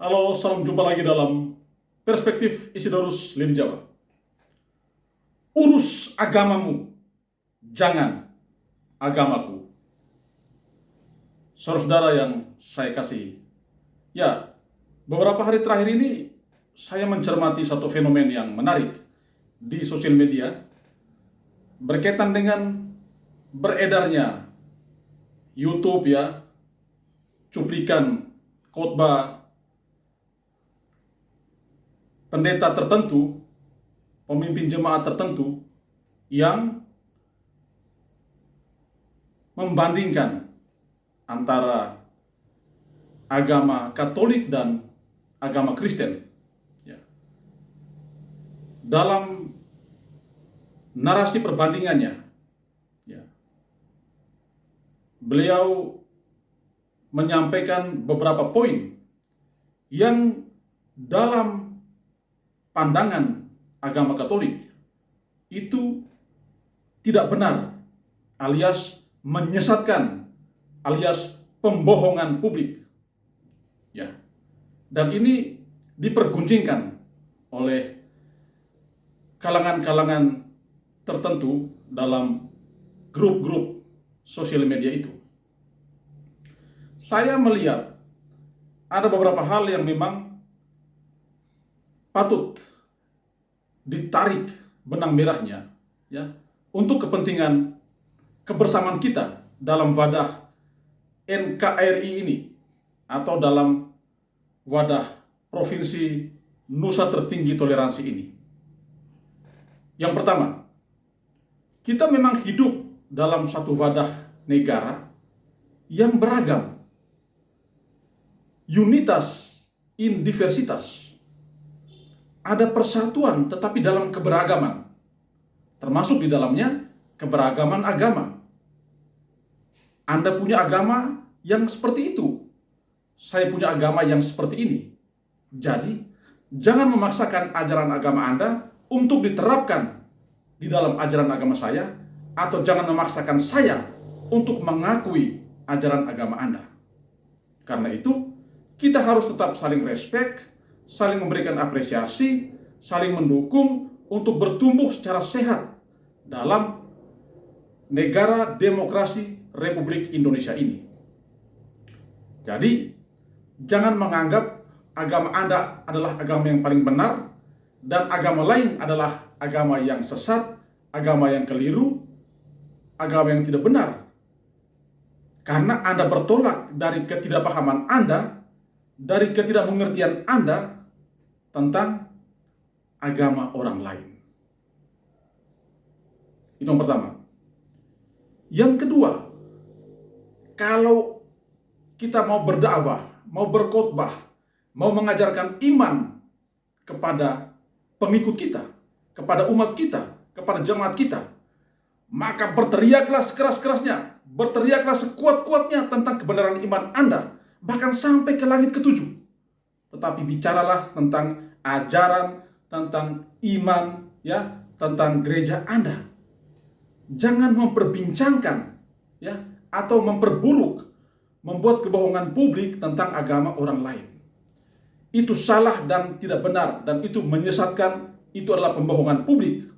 Halo, salam jumpa lagi dalam Perspektif Isidorus Lini Jawa. Urus agamamu, jangan agamaku. Saudara-saudara yang saya kasihi, ya, beberapa hari terakhir ini saya mencermati satu fenomena yang menarik di sosial media berkaitan dengan beredarnya YouTube, ya, cuplikan khotbah pendeta tertentu, pemimpin jemaat tertentu yang membandingkan antara agama Katolik dan agama Kristen. Ya. Dalam narasi perbandingannya, ya, beliau menyampaikan beberapa poin yang dalam pandangan agama Katolik itu tidak benar, alias menyesatkan, alias pembohongan publik. Ya. Dan ini diperguncingkan oleh kalangan-kalangan tertentu dalam grup-grup sosial media itu. Saya melihat ada beberapa hal yang memang patut ditarik benang merahnya, ya, untuk kepentingan kebersamaan kita dalam wadah NKRI ini atau dalam wadah Provinsi Nusa Tertinggi Toleransi ini. Yang pertama, kita memang hidup dalam satu wadah negara yang beragam, unitas in diversitas. Ada persatuan tetapi dalam keberagaman, termasuk di dalamnya keberagaman agama. Anda punya agama yang seperti itu, saya punya agama yang seperti ini. Jadi, jangan memaksakan ajaran agama Anda untuk diterapkan di dalam ajaran agama saya, atau jangan memaksakan saya untuk mengakui ajaran agama Anda. Karena itu, kita harus tetap saling respect, saling memberikan apresiasi, saling mendukung untuk bertumbuh secara sehat dalam negara demokrasi Republik Indonesia ini. Jadi, jangan menganggap agama Anda adalah agama yang paling benar dan agama lain adalah agama yang sesat, agama yang keliru, agama yang tidak benar. Karena Anda bertolak dari ketidakpahaman Anda, dari ketidakmengertian Anda tentang agama orang lain. Itu yang pertama. Yang kedua, kalau kita mau berdakwah, mau berkhotbah, mau mengajarkan iman kepada pengikut kita, kepada umat kita, kepada jemaat kita, maka berteriaklah sekeras-kerasnya, berteriaklah sekuat-kuatnya tentang kebenaran iman Anda, bahkan sampai ke langit ketujuh. Tetapi bicaralah tentang ajaran, tentang iman, ya, tentang gereja Anda. Jangan memperbincangkan, ya, atau memperburuk, membuat kebohongan publik tentang agama orang lain. Itu salah dan tidak benar, dan itu menyesatkan, itu adalah pembohongan publik.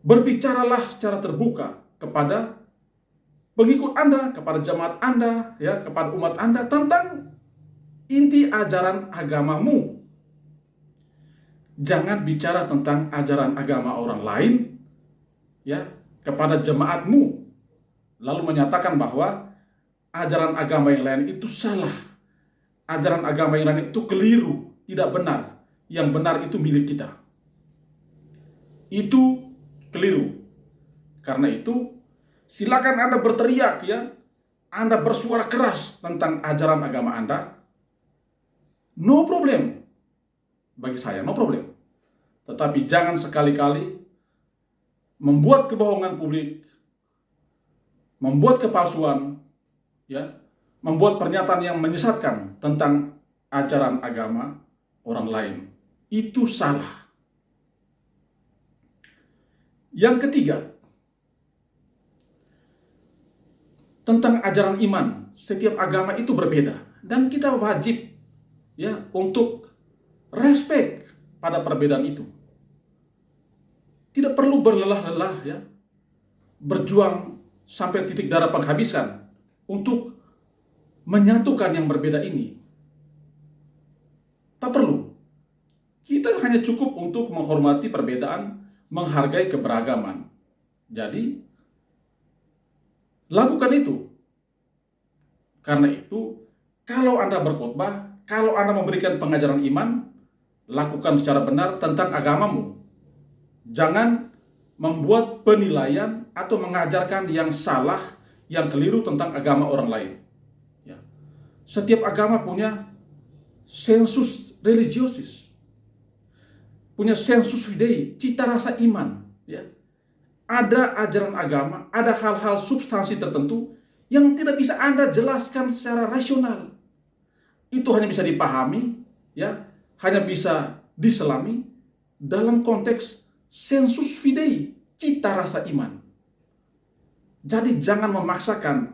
Berbicaralah secara terbuka kepada pengikut Anda, kepada jemaat Anda, ya, kepada umat Anda tentang inti ajaran agamamu. Jangan bicara tentang ajaran agama orang lain, ya, kepada jemaatmu, lalu menyatakan bahwa ajaran agama yang lain itu salah, ajaran agama yang lain itu keliru, tidak benar, yang benar itu milik kita. Itu keliru. Karena itu, silakan Anda berteriak, ya, Anda bersuara keras tentang ajaran agama Anda. No problem. Bagi saya, no problem. Tetapi jangan sekali-kali membuat kebohongan publik, membuat kepalsuan, ya, membuat pernyataan yang menyesatkan tentang ajaran agama orang lain. Itu salah. Yang ketiga, tentang ajaran iman. Setiap agama itu berbeda dan kita wajib ya untuk respect pada perbedaan itu. Tidak perlu berlelah-lelah ya, berjuang sampai titik darah penghabisan untuk menyatukan yang berbeda ini. Tak perlu. Kita hanya cukup untuk menghormati perbedaan, menghargai keberagaman. Jadi, lakukan itu. Karena itu, kalau Anda berkhotbah, kalau Anda memberikan pengajaran iman, lakukan secara benar tentang agamamu. Jangan membuat penilaian atau mengajarkan yang salah, yang keliru tentang agama orang lain. Ya. Setiap agama punya sensus religiosis, punya sensus fidei, cita rasa iman. Ya. Ada ajaran agama, ada hal-hal substansi tertentu yang tidak bisa Anda jelaskan secara rasional. Itu hanya bisa dipahami, ya, hanya bisa diselami dalam konteks sensus fidei, cita rasa iman. Jadi jangan memaksakan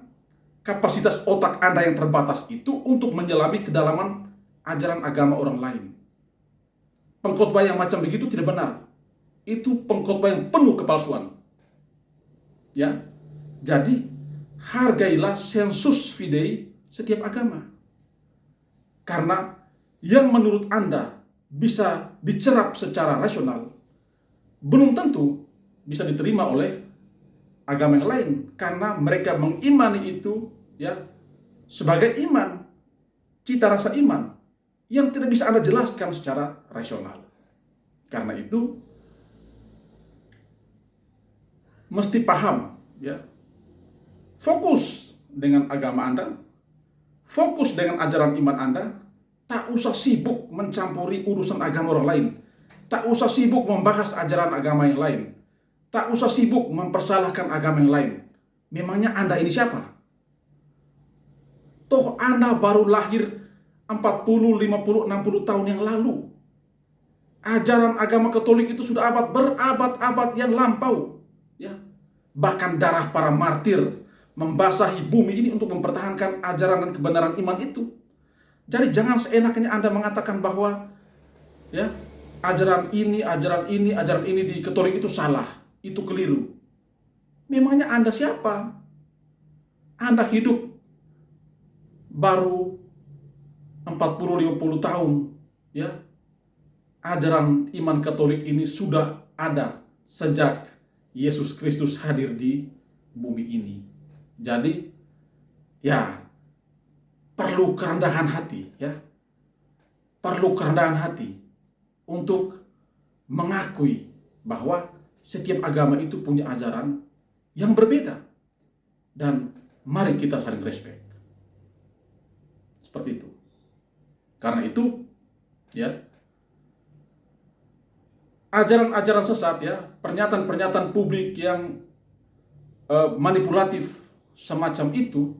kapasitas otak Anda yang terbatas itu untuk menyelami kedalaman ajaran agama orang lain. Pengkhotbah yang macam begitu tidak benar. Itu pengkhotbah yang penuh kepalsuan. Ya, jadi hargailah sensus fidei setiap agama. Karena yang menurut Anda bisa dicerap secara rasional, belum tentu bisa diterima oleh agama yang lain. Karena mereka mengimani itu ya sebagai iman, cita rasa iman, yang tidak bisa Anda jelaskan secara rasional. Karena itu, mesti paham, ya. Fokus dengan agama Anda, fokus dengan ajaran iman Anda, tak usah sibuk mencampuri urusan agama orang lain, tak usah sibuk membahas ajaran agama yang lain, tak usah sibuk mempersalahkan agama yang lain. Memangnya Anda ini siapa? Toh Anda baru lahir 40, 50, 60 tahun yang lalu. Ajaran agama Katolik itu sudah berabad-abad yang lampau. Ya, bahkan darah para martir membasahi bumi ini untuk mempertahankan ajaran dan kebenaran iman itu. Jadi jangan seenaknya Anda mengatakan bahwa ya ajaran ini di Katolik itu salah, itu keliru. Memangnya Anda siapa? Anda hidup baru 40-50 tahun, ya. Ajaran iman Katolik ini sudah ada sejak Yesus Kristus hadir di bumi ini. Jadi, ya, perlu kerendahan hati, ya. Perlu kerendahan hati untuk mengakui bahwa setiap agama itu punya ajaran yang berbeda. Dan mari kita saling respect. Seperti itu. Karena itu, ya, ajaran-ajaran sesat, ya, pernyataan-pernyataan publik yang manipulatif semacam itu,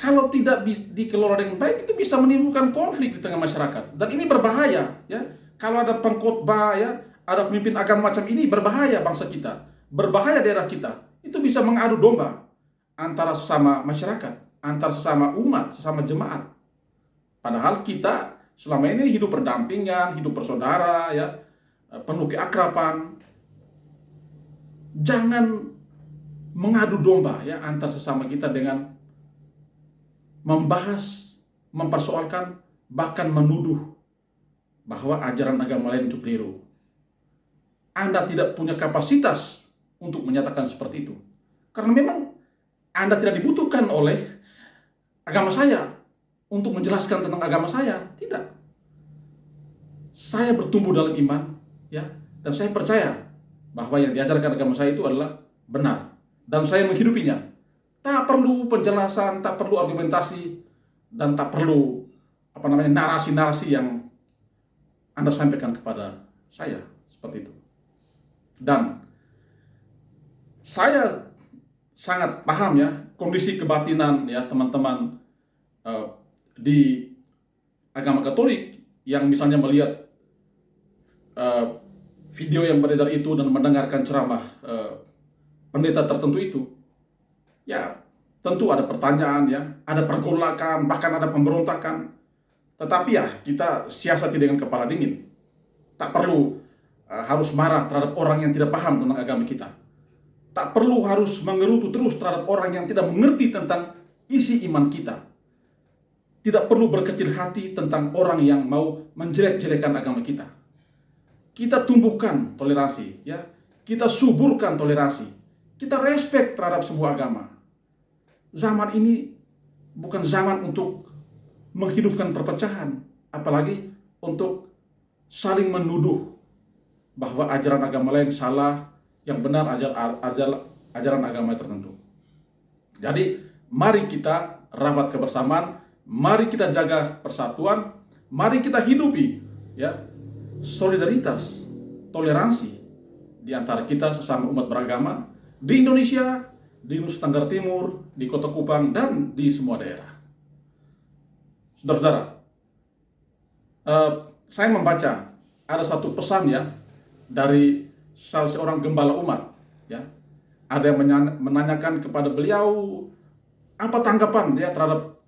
kalau tidak dikelola dengan baik, itu bisa menimbulkan konflik di tengah masyarakat. Dan ini berbahaya, ya. Kalau ada pengkhotbah, ya, ada pemimpin agama macam ini, berbahaya bangsa kita, berbahaya daerah kita. Itu bisa mengadu domba antara sesama masyarakat, antara sesama umat, sesama jemaat. Padahal kita selama ini hidup berdampingan, hidup bersaudara, ya, penuh keakraban. Jangan mengadu domba, ya, antar sesama kita dengan membahas, mempersoalkan, bahkan menuduh bahwa ajaran agama lain itu keliru. Anda tidak punya kapasitas untuk menyatakan seperti itu. Karena memang Anda tidak dibutuhkan oleh agama saya untuk menjelaskan tentang agama saya. Tidak. Saya bertumbuh dalam iman, ya, dan saya percaya bahwa yang diajarkan agama saya itu adalah benar, dan saya menghidupinya. Tak perlu penjelasan, tak perlu argumentasi, dan tak perlu narasi-narasi yang Anda sampaikan kepada saya seperti itu. Dan saya sangat paham, ya, kondisi kebatinan, ya, teman-teman di agama Katolik yang misalnya melihat video yang beredar itu dan mendengarkan ceramah pendeta tertentu itu, ya tentu ada pertanyaan, ya, ada pergolakan, bahkan ada pemberontakan. Tetapi ya, kita siasati dengan kepala dingin. Tak perlu harus marah terhadap orang yang tidak paham tentang agama kita. Tak perlu harus mengerutu terus terhadap orang yang tidak mengerti tentang isi iman kita. Tidak perlu berkecil hati tentang orang yang mau menjelek-jelekan agama kita. Kita tumbuhkan toleransi, ya. Kita suburkan toleransi. Kita respect terhadap semua agama. Zaman ini bukan zaman untuk menghidupkan perpecahan, apalagi untuk saling menuduh bahwa ajaran agama lain salah, yang benar ajaran agama tertentu. Jadi, mari kita rawat kebersamaan, mari kita jaga persatuan, mari kita hidupi ya solidaritas, toleransi di antara kita sesama umat beragama di Indonesia, di Nusa Tenggara Timur, di Kota Kupang, dan di semua daerah. Saudara-saudara, saya membaca ada satu pesan ya dari salah seorang gembala umat ya. Ada yang menanyakan kepada beliau apa tanggapan dia terhadap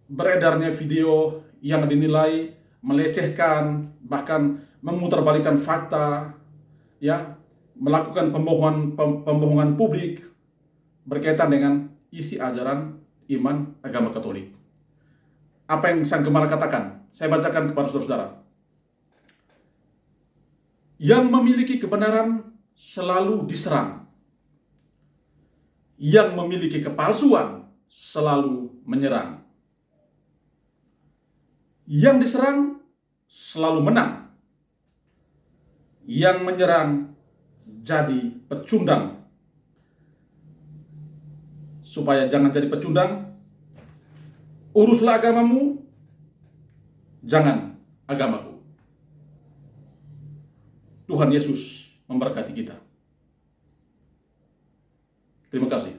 beredarnya video yang dinilai melecehkan, bahkan memutarbalikkan fakta, ya, melakukan pembohongan publik berkaitan dengan isi ajaran iman agama Katolik. Apa yang sang gembala katakan? Saya bacakan kepada saudara-saudara. Yang memiliki kebenaran selalu diserang. Yang memiliki kepalsuan selalu menyerang. Yang diserang selalu menang. Yang menyerang jadi pecundang. Supaya jangan jadi pecundang, uruslah agamamu, jangan agamaku. Tuhan Yesus memberkati kita. Terima kasih.